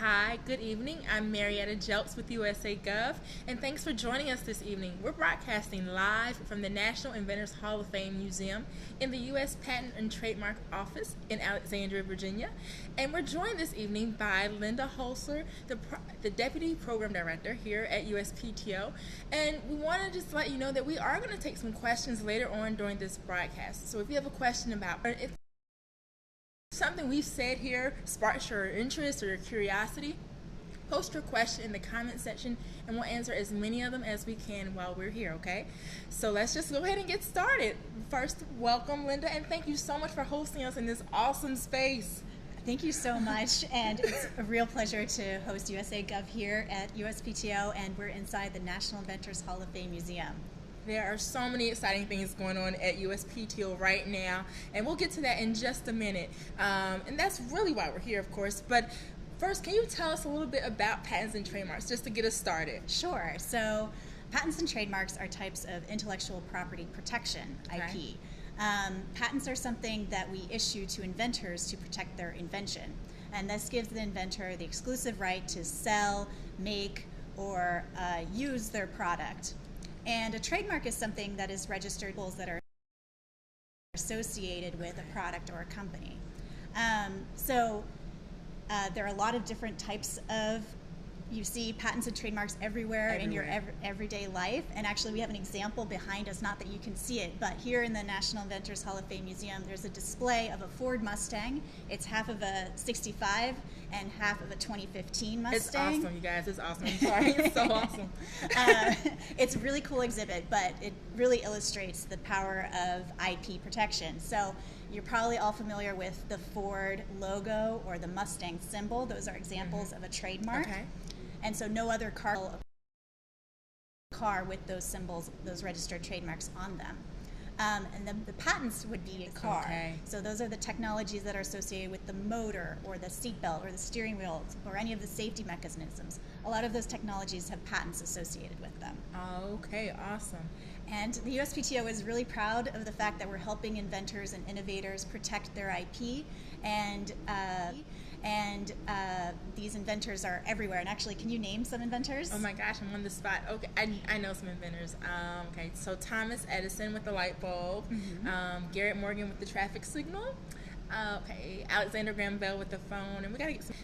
Hi, good evening. I'm Marietta Jelps with USA Gov, and thanks for joining us this evening. We're broadcasting live from the National Inventors Hall of Fame Museum in the U.S. Patent and Trademark Office in Alexandria, Virginia. And we're joined this evening by Linda Holzer, the Deputy Program Director here at USPTO. And we want to just let you know that we are going to take some questions later on during this broadcast. So if you have a question about if something we've said here sparks your interest or your curiosity, post your question in the comment section and we'll answer as many of them as we can while we're here, okay? So let's just go ahead and get started. First, welcome, Linda, and thank you so much for hosting us in this awesome space. Thank you so much, and it's a real pleasure to host USA Gov here at USPTO, and we're inside the National Inventors Hall of Fame Museum. There are so many exciting things going on at USPTO right now, and we'll get to that in just a minute. And that's really why we're here, of course. But first, can you tell us a little bit about patents and trademarks, just to get us started? Sure. So patents and trademarks are types of intellectual property protection, IP. Patents are something that we issue to inventors to protect their invention. And this gives the inventor the exclusive right to sell, make, or use their product. And a trademark is something that is registered that are associated with a product or a company. There are a lot of different types of, you see patents and trademarks everywhere in your everyday life. And actually we have an example behind us, not that you can see it, but here in the National Inventors Hall of Fame Museum, there's a display of a Ford Mustang. It's half of a 65 and half of a 2015 Mustang. It's awesome, you guys. It's awesome. I'm sorry. It's so awesome. It's a really cool exhibit, but it really illustrates the power of IP protection. So you're probably all familiar with the Ford logo or the Mustang symbol. Those are examples of a trademark. Okay. And so no other car with those symbols, those registered trademarks on them. And then the patents would be a car. Okay. So those are the technologies that are associated with the motor or the seatbelt or the steering wheel or any of the safety mechanisms. A lot of those technologies have patents associated with them. Okay, awesome. And the USPTO is really proud of the fact that we're helping inventors and innovators protect their IP, and these inventors are everywhere. And actually, can you name some inventors? Oh my gosh, I'm on the spot. Okay, I know some inventors. Okay, so Thomas Edison with the light bulb, Garrett Morgan with the traffic signal, okay, Alexander Graham Bell with the phone, and we gotta get some.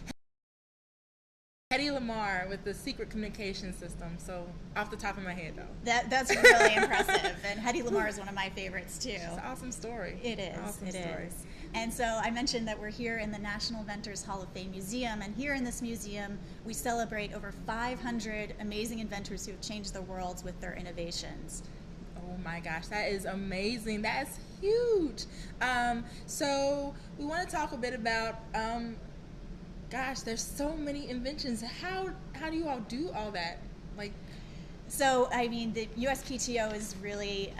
Hedy Lamarr with the secret communication system. So off the top of my head, though. That's really impressive, and Hedy Lamarr is one of my favorites too. It's an awesome story. It is. Awesome it story. is. And so I mentioned that we're here in the National Inventors Hall of Fame Museum, and here in this museum we celebrate over 500 amazing inventors who have changed the world with their innovations. Oh my gosh, that is amazing. That's huge. So we want to talk a bit about. Gosh, there's so many inventions. How do you all do all that? So I mean, the USPTO is really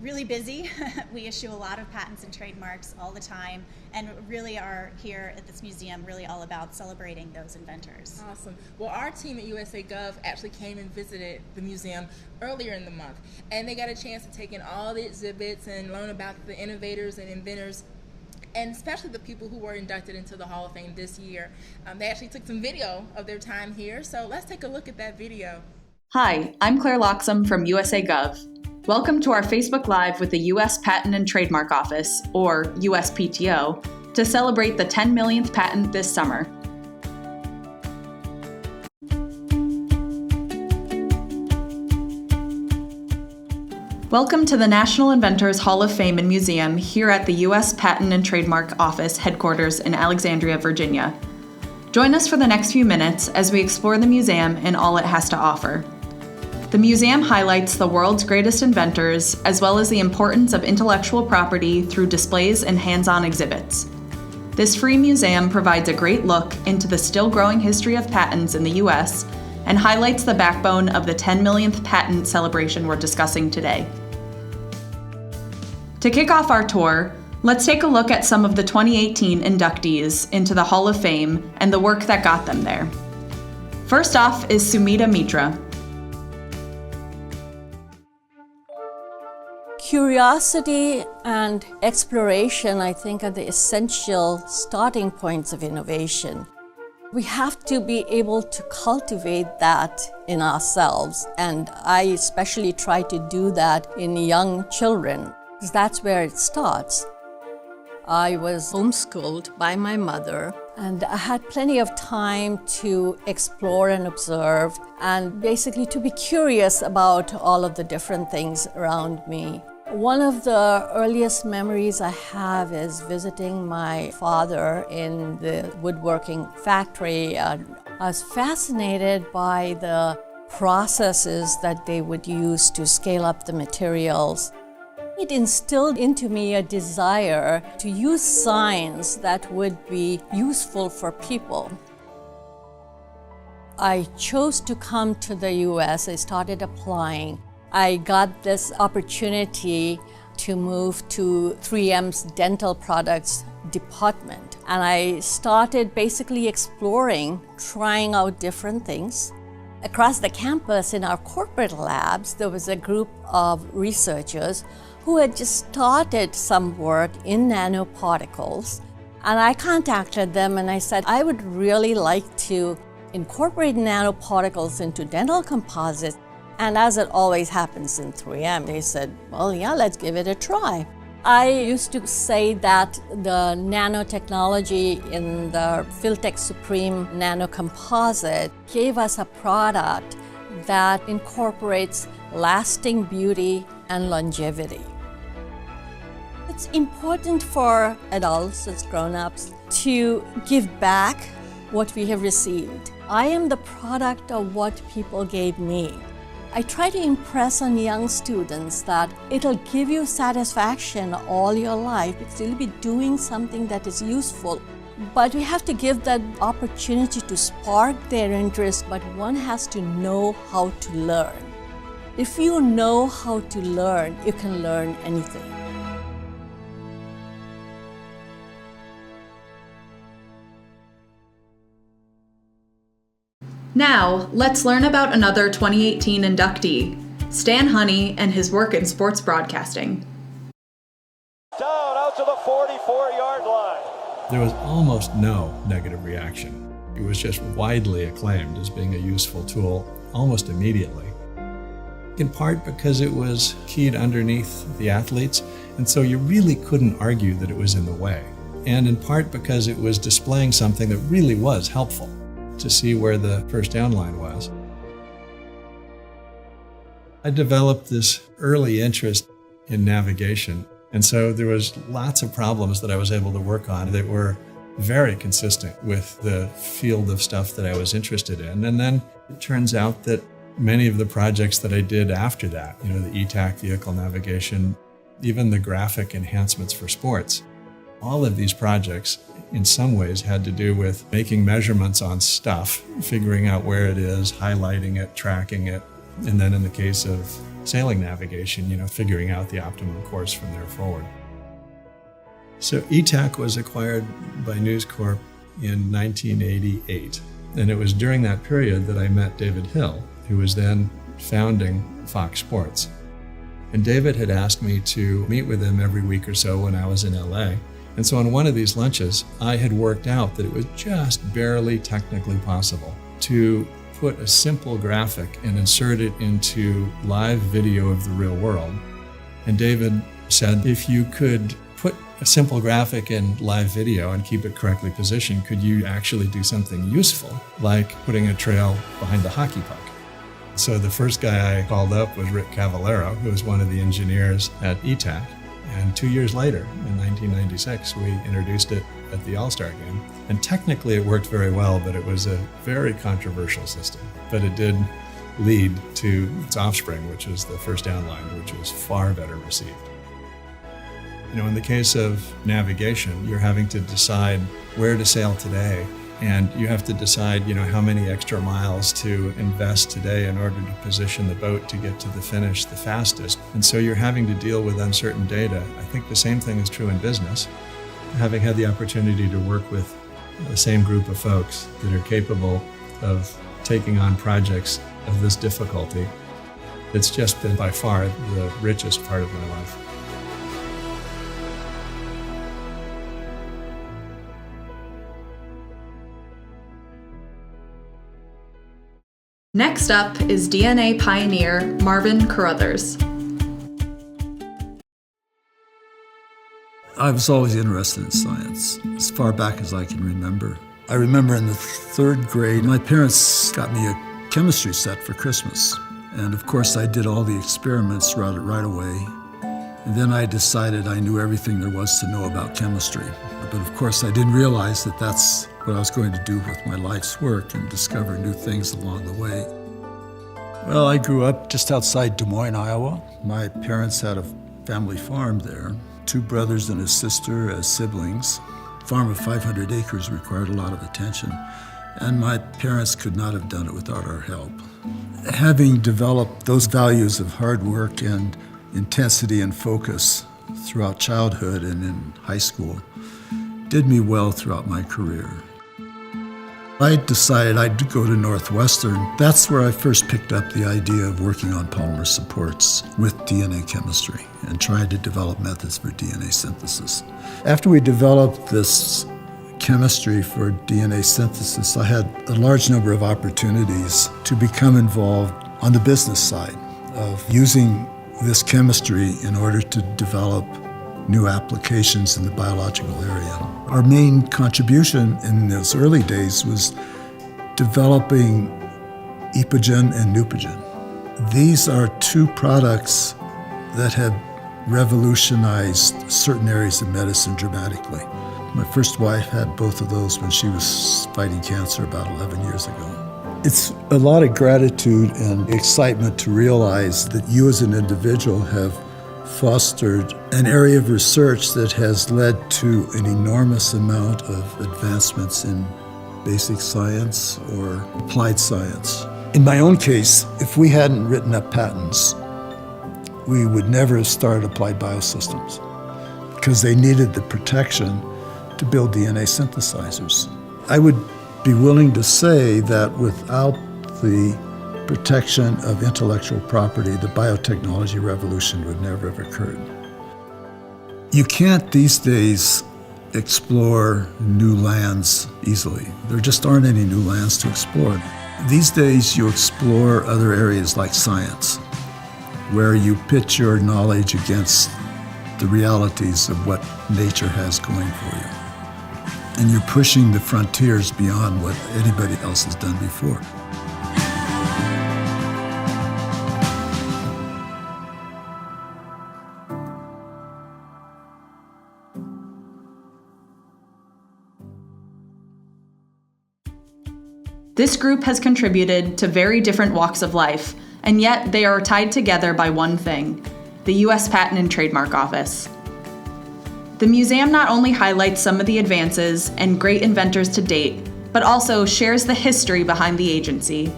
really busy. We issue a lot of patents and trademarks all the time, and really are here at this museum really all about celebrating those inventors. Awesome. Well, our team at USA Gov actually came and visited the museum earlier in the month, and they got a chance to take in all the exhibits and learn about the innovators and inventors, and especially the people who were inducted into the Hall of Fame this year. They actually took some video of their time here, so let's take a look at that video. Hi, I'm Claire Loxham from USA Gov. Welcome to our Facebook Live with the U.S. Patent and Trademark Office, or USPTO, to celebrate the 10 millionth patent this summer. Welcome to the National Inventors Hall of Fame and Museum here at the U.S. Patent and Trademark Office headquarters in Alexandria, Virginia. Join us for the next few minutes as we explore the museum and all it has to offer. The museum highlights the world's greatest inventors, as well as the importance of intellectual property through displays and hands-on exhibits. This free museum provides a great look into the still growing history of patents in the U.S. and highlights the backbone of the 10 millionth patent celebration we're discussing today. To kick off our tour, let's take a look at some of the 2018 inductees into the Hall of Fame and the work that got them there. First off is Sumita Mitra. Curiosity and exploration, I think, are the essential starting points of innovation. We have to be able to cultivate that in ourselves, and I especially try to do that in young children, because that's where it starts. I was homeschooled by my mother, and I had plenty of time to explore and observe, and basically to be curious about all of the different things around me. One of the earliest memories I have is visiting my father in the woodworking factory. I was fascinated by the processes that they would use to scale up the materials. It instilled into me a desire to use science that would be useful for people. I chose to come to the US. I started applying. I got this opportunity to move to 3M's dental products department. And I started basically exploring, trying out different things. Across the campus in our corporate labs, there was a group of researchers who had just started some work in nanoparticles. And I contacted them and I said, I would really like to incorporate nanoparticles into dental composites. And as it always happens in 3M, they said, well, yeah, let's give it a try. I used to say that the nanotechnology in the Filtech Supreme nanocomposite gave us a product that incorporates lasting beauty and longevity. It's important for adults as grown-ups to give back what we have received. I am the product of what people gave me. I try to impress on young students that it'll give you satisfaction all your life because you'll be doing something that is useful. But we have to give that opportunity to spark their interest, but one has to know how to learn. If you know how to learn, you can learn anything. Now, let's learn about another 2018 inductee, Stan Honey and his work in sports broadcasting. Down out to the 44-yard line. There was almost no negative reaction. It was just widely acclaimed as being a useful tool almost immediately. In part because it was keyed underneath the athletes, and so you really couldn't argue that it was in the way. And in part because it was displaying something that really was helpful to see where the first down line was. I developed this early interest in navigation, and so there was lots of problems that I was able to work on that were very consistent with the field of stuff that I was interested in. And then it turns out that many of the projects that I did after that, the ETAC vehicle navigation, even the graphic enhancements for sports, all of these projects in some ways had to do with making measurements on stuff, figuring out where it is, highlighting it, tracking it, and then in the case of sailing navigation, figuring out the optimum course from there forward. So ETAC was acquired by News Corp in 1988, and it was during that period that I met David Hill, who was then founding Fox Sports. And David had asked me to meet with him every week or so when I was in LA. And so on one of these lunches, I had worked out that it was just barely technically possible to put a simple graphic and insert it into live video of the real world. And David said, if you could put a simple graphic in live video and keep it correctly positioned, could you actually do something useful, like putting a trail behind a hockey puck? So the first guy I called up was Rick Cavallero, who was one of the engineers at ETAC. And 2 years later, in 1996, we introduced it at the All-Star Game. And technically it worked very well, but it was a very controversial system. But it did lead to its offspring, which was the first down line, which was far better received. In the case of navigation, you're having to decide where to sail today. And you have to decide, how many extra miles to invest today in order to position the boat to get to the finish the fastest. And so you're having to deal with uncertain data. I think the same thing is true in business. Having had the opportunity to work with the same group of folks that are capable of taking on projects of this difficulty, it's just been by far the richest part of my life. Next up is DNA pioneer Marvin Carruthers. I was always interested in science, as far back as I can remember. I remember in the 3rd grade, my parents got me a chemistry set for Christmas. And of course, I did all the experiments right away. And then I decided I knew everything there was to know about chemistry. But of course, I didn't realize that that's what I was going to do with my life's work and discover new things along the way. Well, I grew up just outside Des Moines, Iowa. My parents had a family farm there. 2 brothers and a sister as siblings. A farm of 500 acres required a lot of attention, and my parents could not have done it without our help. Having developed those values of hard work and intensity and focus throughout childhood and in high school did me well throughout my career. I decided I'd go to Northwestern. That's where I first picked up the idea of working on polymer supports with DNA chemistry and trying to develop methods for DNA synthesis. After we developed this chemistry for DNA synthesis, I had a large number of opportunities to become involved on the business side of using this chemistry in order to develop new applications in the biological area. Our main contribution in those early days was developing Epogen and Neupogen. These are 2 products that have revolutionized certain areas of medicine dramatically. My first wife had both of those when she was fighting cancer about 11 years ago. It's a lot of gratitude and excitement to realize that you as an individual have fostered an area of research that has led to an enormous amount of advancements in basic science or applied science. In my own case, if we hadn't written up patents, we would never have started Applied Biosystems because they needed the protection to build DNA synthesizers. I would be willing to say that without the protection of intellectual property, the biotechnology revolution would never have occurred. You can't these days explore new lands easily. There just aren't any new lands to explore. These days you explore other areas like science, where you pitch your knowledge against the realities of what nature has going for you. And you're pushing the frontiers beyond what anybody else has done before. This group has contributed to very different walks of life, and yet they are tied together by one thing: the U.S. Patent and Trademark Office. The museum not only highlights some of the advances and great inventors to date, but also shares the history behind the agency.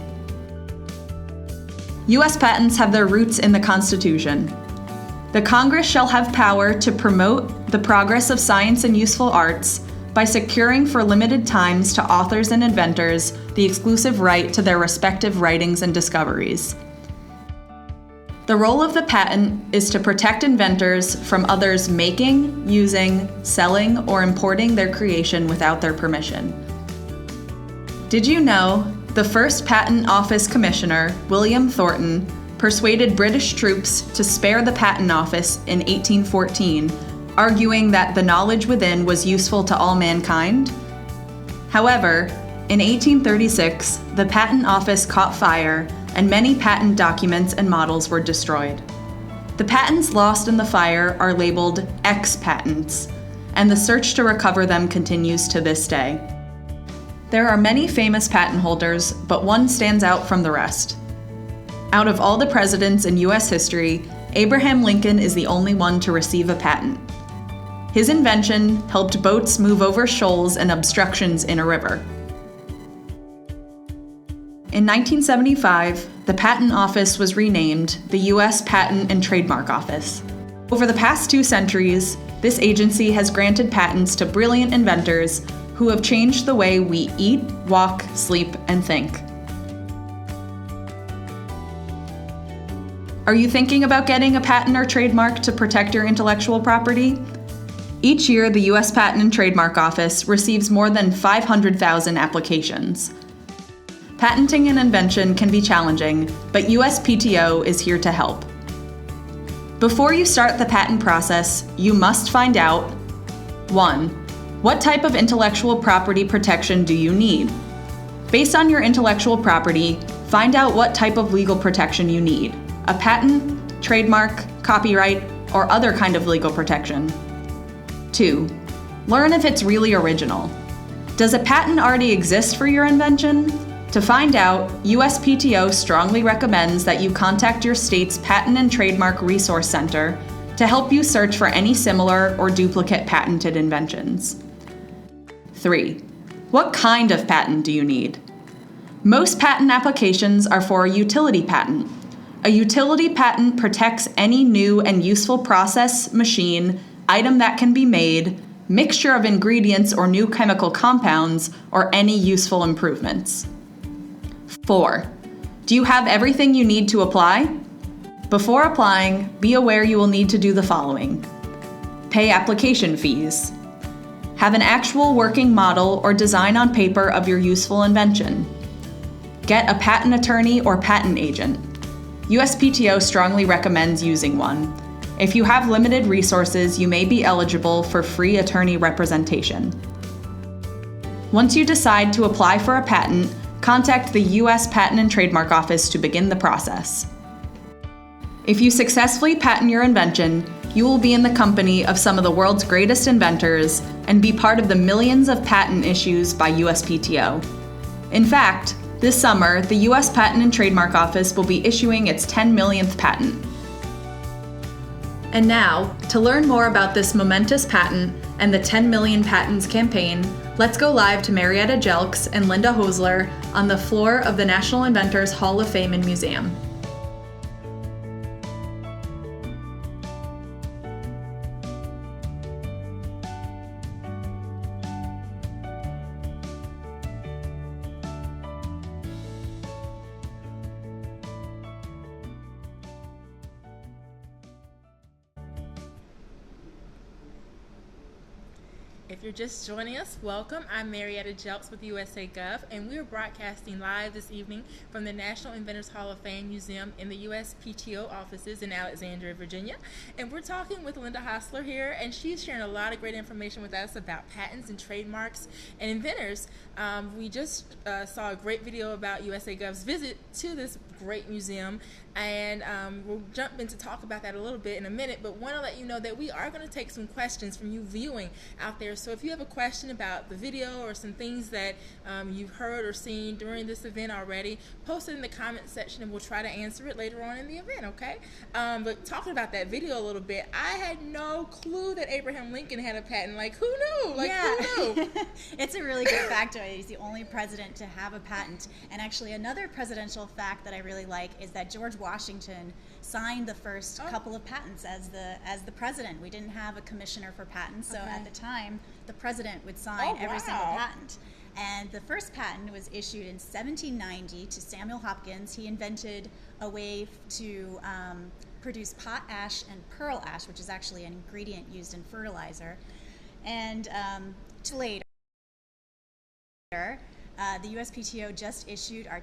U.S. patents have their roots in the Constitution. The Congress shall have power to promote the progress of science and useful arts by securing for limited times to authors and inventors the exclusive right to their respective writings and discoveries. The role of the patent is to protect inventors from others making, using, selling, or importing their creation without their permission. Did you know the first Patent Office Commissioner, William Thornton, persuaded British troops to spare the Patent Office in 1814, arguing that the knowledge within was useful to all mankind? However, in 1836, the Patent Office caught fire and many patent documents and models were destroyed. The patents lost in the fire are labeled ex-patents, and the search to recover them continues to this day. There are many famous patent holders, but one stands out from the rest. Out of all the presidents in U.S. history, Abraham Lincoln is the only one to receive a patent. His invention helped boats move over shoals and obstructions in a river. In 1975, the Patent Office was renamed the U.S. Patent and Trademark Office. Over the past 2 centuries, this agency has granted patents to brilliant inventors who have changed the way we eat, walk, sleep, and think. Are you thinking about getting a patent or trademark to protect your intellectual property? Each year, the U.S. Patent and Trademark Office receives more than 500,000 applications. Patenting an invention can be challenging, but USPTO is here to help. Before you start the patent process, you must find out: 1. What type of intellectual property protection do you need? Based on your intellectual property, find out what type of legal protection you need: a patent, trademark, copyright, or other kind of legal protection. 2. Learn if it's really original. Does a patent already exist for your invention? To find out, USPTO strongly recommends that you contact your state's Patent and Trademark Resource Center to help you search for any similar or duplicate patented inventions. 3. What kind of patent do you need? Most patent applications are for a utility patent. A utility patent protects any new and useful process, machine, item that can be made, mixture of ingredients or new chemical compounds, or any useful improvements. 4. Do you have everything you need to apply? Before applying, be aware you will need to do the following: pay application fees, have an actual working model or design on paper of your useful invention, get a patent attorney or patent agent. USPTO strongly recommends using one. If you have limited resources, you may be eligible for free attorney representation. Once you decide to apply for a patent, contact the U.S. Patent and Trademark Office to begin the process. If you successfully patent your invention, you will be in the company of some of the world's greatest inventors and be part of the millions of patent issues by USPTO. In fact, this summer, the U.S. Patent and Trademark Office will be issuing its 10 millionth patent. And now, to learn more about this momentous patent and the 10 Million Patents campaign, let's go live to Marietta Jelks and Linda Hosler on the floor of the National Inventors Hall of Fame and Museum. If you're just joining us, welcome. I'm Marietta Jelks with USA Gov, and we're broadcasting live this evening from the National Inventors Hall of Fame Museum in the USPTO offices in Alexandria, Virginia. And we're talking with Linda Hosler here, and she's sharing a lot of great information with us about patents and trademarks and inventors. We just saw a great video about USA Gov's visit to this great museum, and we'll jump in to talk about that a little bit in a minute, but want to let you know that we are going to take some questions from you viewing out there. So if you have a question about the video or some things that you've heard or seen during this event already, post it in the comment section and we'll try to answer it later on in the event, okay? But talking about that video a little bit, I had no clue that Abraham Lincoln had a patent. Like, who knew? Who knew? It's a really good factoid. He's the only president to have a patent. And actually, another presidential fact that I really like is that George Washington signed the first couple of patents as the president. We didn't have a commissioner for patents, so at the time, the president would sign every single patent. And the first patent was issued in 1790 to Samuel Hopkins. He invented a way to produce pot ash and pearl ash, which is actually an ingredient used in fertilizer. And to later, the USPTO just issued our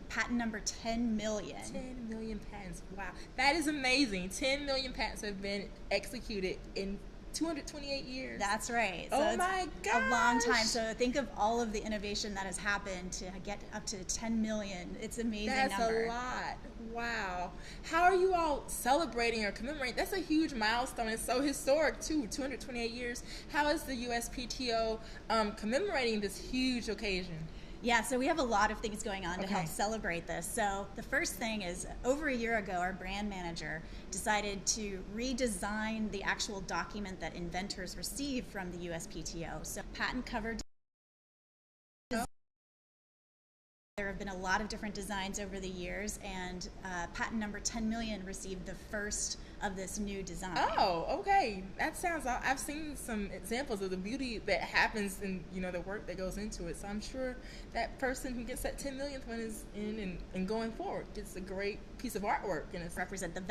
patent number 10 million. 10 million patents. Wow. That is amazing. 10 million patents have been executed in 228 years. That's right. So oh my gosh. A long time. So think of all of the innovation that has happened to get up to 10 million. It's an amazing number. That's a lot. Wow. How are you all celebrating or commemorating? That's a huge milestone. It's so historic too. 228 years. How is the USPTO commemorating this huge occasion? Yeah, so we have a lot of things going on to help celebrate this. So the first thing is, over a year ago, our brand manager decided to redesign the actual document that inventors receive from the USPTO. So patent cover. There have been a lot of different designs over the years, and patent number 10 million received the first of this new design. Oh, okay. That sounds, I've seen some examples of the beauty that happens in, the work that goes into it. So I'm sure that person who gets that 10 millionth one is in and going forward. It's a great piece of artwork. And it's represent the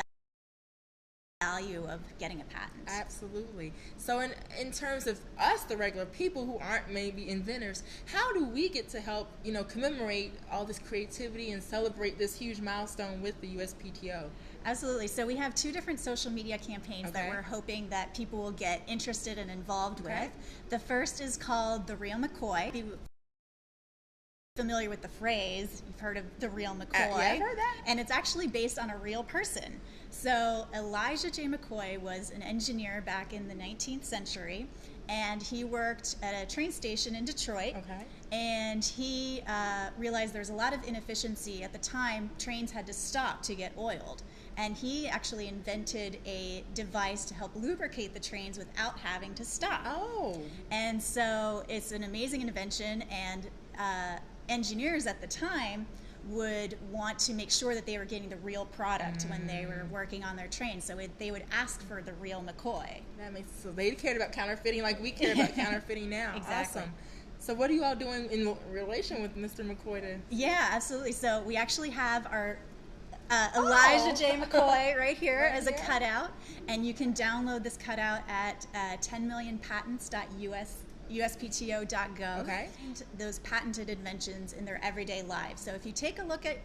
value of getting a patent. Absolutely. So in terms of us, the regular people who aren't maybe inventors, how do we get to help, commemorate all this creativity and celebrate this huge milestone with the USPTO? Absolutely. So we have 2 different social media campaigns that we're hoping that people will get interested and involved with. The first is called The Real McCoy. If you're familiar with the phrase, you've heard of the real McCoy. Yeah, I've heard that. And it's actually based on a real person. So Elijah J. McCoy was an engineer back in the 19th century, and he worked at a train station in Detroit. And he realized there was a lot of inefficiency. At the time, trains had to stop to get oiled. And he actually invented a device to help lubricate the trains without having to stop. And so it's an amazing invention, and engineers at the time would want to make sure that they were getting the real product when they were working on their train. So they would ask for the real McCoy. That makes so they cared about counterfeiting like we care about counterfeiting now. Exactly. Awesome. So what are you all doing in relation with Mr. McCoy? Yeah, absolutely. So we actually have our Elijah J. McCoy right here as a cutout, and you can download this cutout at 10millionpatents.uspto.gov. And those patented inventions in their everyday lives. So if you take a look at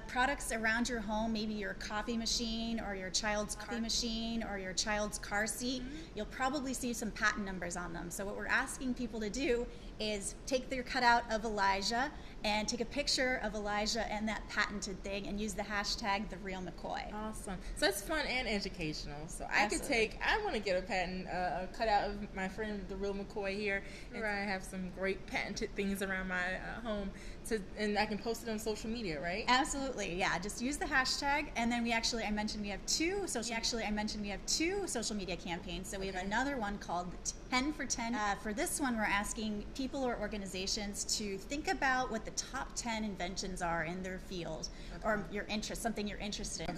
products around your home, maybe your coffee machine or your child's coffee machine or your child's car seat, you'll probably see some patent numbers on them. So what we're asking people to do is take their cutout of Elijah and take a picture of Elijah and that patented thing and use the hashtag #TheRealMcCoy. Awesome. So that's fun and educational. So I want to get a patent, a cutout of my friend, the real McCoy here, where I have some great patented things around my home, and I can post it on social media, right? Absolutely, yeah. Just use the hashtag, and then I mentioned we have two social media campaigns. So we have another one called 10 for 10. For this one, we're asking people or organizations to think about what the top 10 inventions are in their field, or your interest, something you're interested in.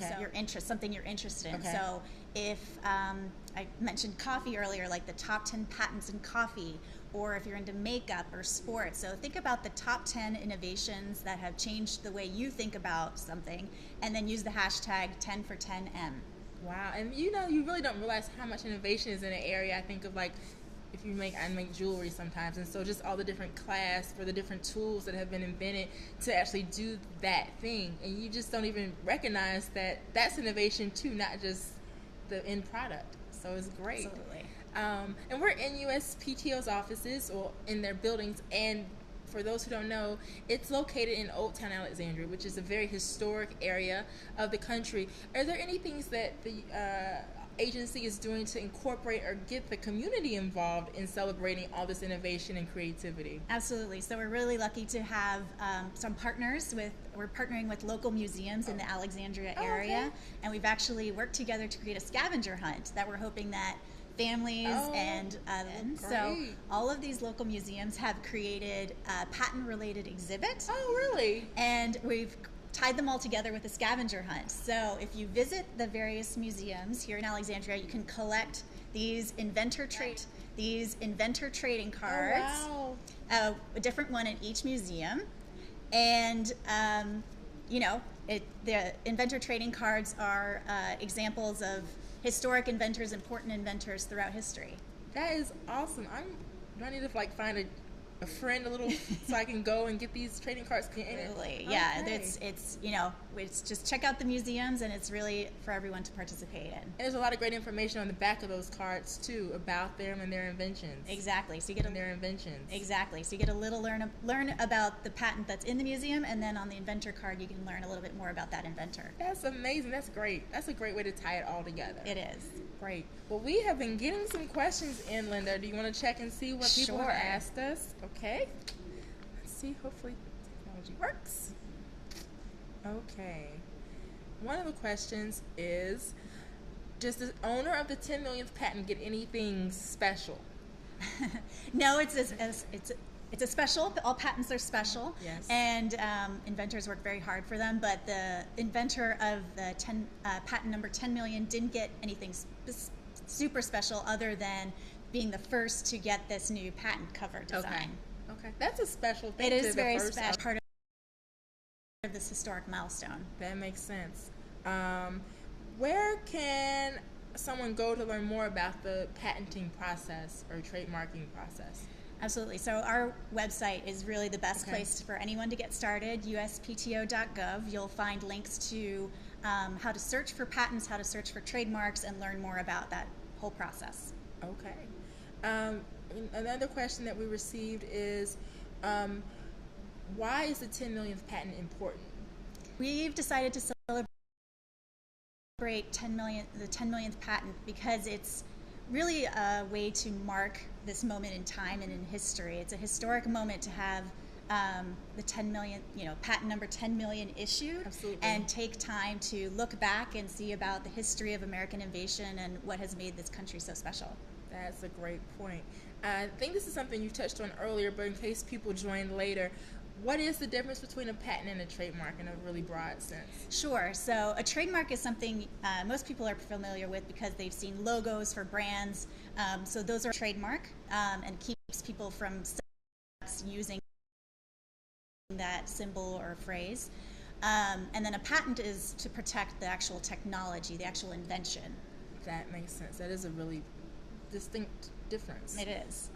Something you're interested in. So if I mentioned coffee earlier, like the top 10 patents in coffee, or if you're into makeup or sports. So think about the top 10 innovations that have changed the way you think about something, and then use the hashtag 10 for 10M. Wow, and you really don't realize how much innovation is in an area. I think of I make jewelry sometimes, and so just all the different class for the different tools that have been invented to actually do that thing, and you just don't even recognize that that's innovation too, not just the end product. So it's great. Absolutely. And we're in USPTO's offices or in their buildings, and for those who don't know, it's located in Old Town Alexandria, which is a very historic area of the country. Are there any things that the agency is doing to incorporate or get the community involved in celebrating all this innovation and creativity? Absolutely. So we're really lucky to have some partners we're partnering with local museums in the Alexandria area, and we've actually worked together to create a scavenger hunt that we're hoping that families so all of these local museums have created patent-related exhibits. Oh, really? And we've tied them all together with a scavenger hunt. So if you visit the various museums here in Alexandria, you can collect these inventor trading cards. Oh, wow. A different one in each museum, and the inventor trading cards are examples of historic inventors, important inventors throughout history. That is awesome. Do I need to find a friend so I can go and get these trading cards? Really, yeah. Okay. It's just check out the museums, and it's really for everyone to participate in. And there's a lot of great information on the back of those cards too about them and their inventions. Exactly. So you get their inventions. Exactly. So you get a little learn about the patent that's in the museum, and then on the inventor card you can learn a little bit more about that inventor. That's amazing. That's great. That's a great way to tie it all together. It is. Great. Well, we have been getting some questions in, Linda. Do you want to check and see what people have asked us? Okay. Let's see. Hopefully technology works. Okay. One of the questions is, does the owner of the 10 millionth patent get anything special? No, it's a special. All patents are special. Yes. And inventors work very hard for them, but the inventor of the patent number 10 million didn't get anything super special other than being the first to get this new patent cover design. Okay. That's a special thing. It is very special. Part of this historic milestone. That makes sense. Where can someone go to learn more about the patenting process or trademarking process? Absolutely. So our website is really the best place for anyone to get started, uspto.gov. You'll find links to how to search for patents, how to search for trademarks, and learn more about that whole process. Okay. Another question that we received is, why is the 10 millionth patent important? We've decided to celebrate the 10 millionth patent because it's really a way to mark this moment in time and in history. It's a historic moment to have the 10 million, patent number 10 million issued. Absolutely. And take time to look back and see about the history of American innovation and what has made this country so special. That's a great point. I think this is something you touched on earlier, but in case people joined later, what is the difference between a patent and a trademark in a really broad sense? Sure. So a trademark is something most people are familiar with because they've seen logos for brands. So those are trademark and keeps people from using that symbol or phrase. And then a patent is to protect the actual technology, the actual invention. That makes sense. That is a really distinct difference. It is.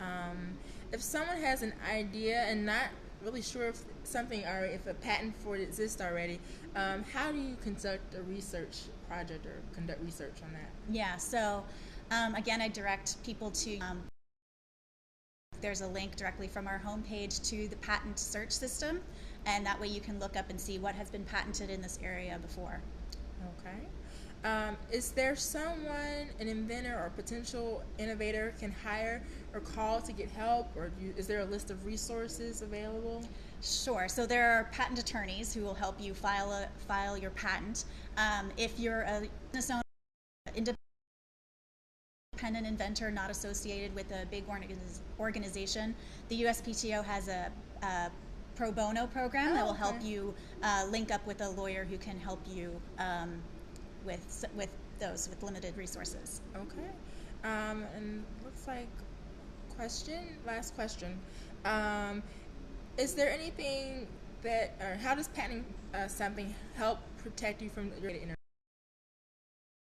If someone has an idea and not really sure if something or if a patent for it exists already, how do you conduct a research project or conduct research on that? Yeah, so again, I direct people to there's a link directly from our homepage to the patent search system, and that way you can look up and see what has been patented in this area before. Okay. Is there someone, an inventor or potential innovator, can hire or call to get help, or is there a list of resources available? Sure. So there are patent attorneys who will help you file your patent. If you're a business owner, independent inventor not associated with a big organization, the USPTO has a pro bono program that will help you link up with a lawyer who can help you with limited resources. Okay. And looks like last question. Is there anything that, or how does patenting something help protect you from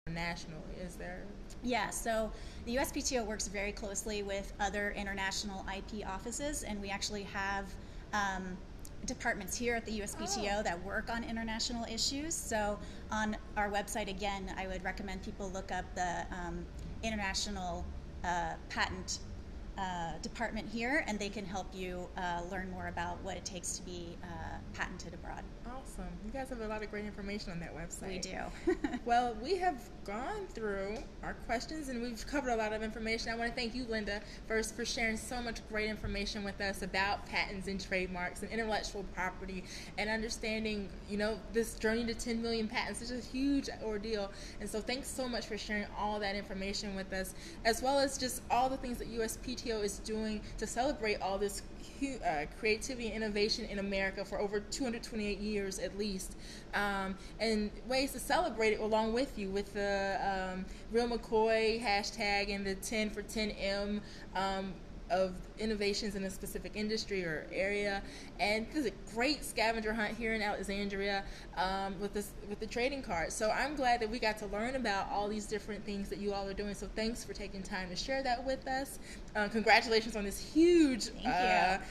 internationally? Is there? Yeah, so the USPTO works very closely with other international IP offices, and we actually have departments here at the USPTO that work on international issues. So on our website, again, I would recommend people look up the international patent department here, and they can help you learn more about what it takes to be patented abroad. Awesome. You guys have a lot of great information on that website. We do. Well, we have gone through our questions and we've covered a lot of information. I want to thank you, Linda, first for sharing so much great information with us about patents and trademarks and intellectual property and understanding, this journey to 10 million patents is a huge ordeal. And so thanks so much for sharing all that information with us, as well as just all the things that USPTO is doing to celebrate all this creativity and innovation in America for over 228 years at least, and ways to celebrate it along with you with the Real McCoy hashtag and the 10 for 10M of innovations in a specific industry or area. And there's a great scavenger hunt here in Alexandria with the trading cards. So I'm glad that we got to learn about all these different things that you all are doing. So thanks for taking time to share that with us. Congratulations on this huge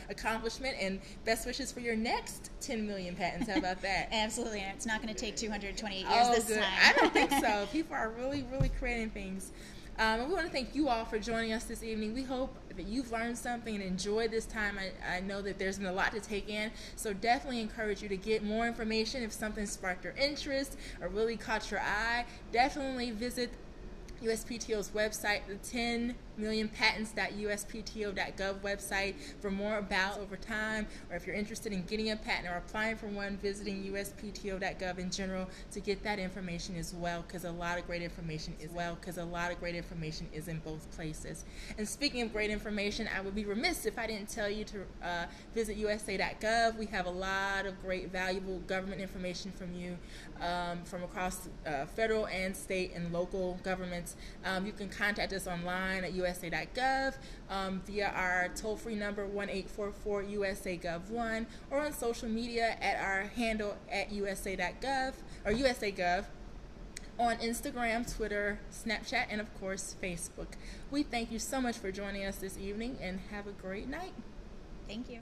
accomplishment, and best wishes for your next 10 million patents. How about that? Absolutely, and it's not going to take 228 years this good. time. I don't think so. People are really, really creating things. And we want to thank you all for joining us this evening. We hope that you've learned something and enjoyed this time. I know that there's been a lot to take in, so definitely encourage you to get more information. If something sparked your interest or really caught your eye, definitely visit USPTO's website, the 10millionpatents.uspto.gov website, for more about over time, or if you're interested in getting a patent or applying for one, visiting uspto.gov in general to get that information as well, because a lot of great information is in both places. And speaking of great information, I would be remiss if I didn't tell you to visit usa.gov. We have a lot of great, valuable government information from you, from across federal and state and local governments. You can contact us online at usa.gov, via our toll-free number 1-844-USA-GOV1, or on social media at our handle at usa.gov or USA.gov. on Instagram, Twitter, Snapchat, and of course, Facebook. We thank you so much for joining us this evening, and have a great night. Thank you.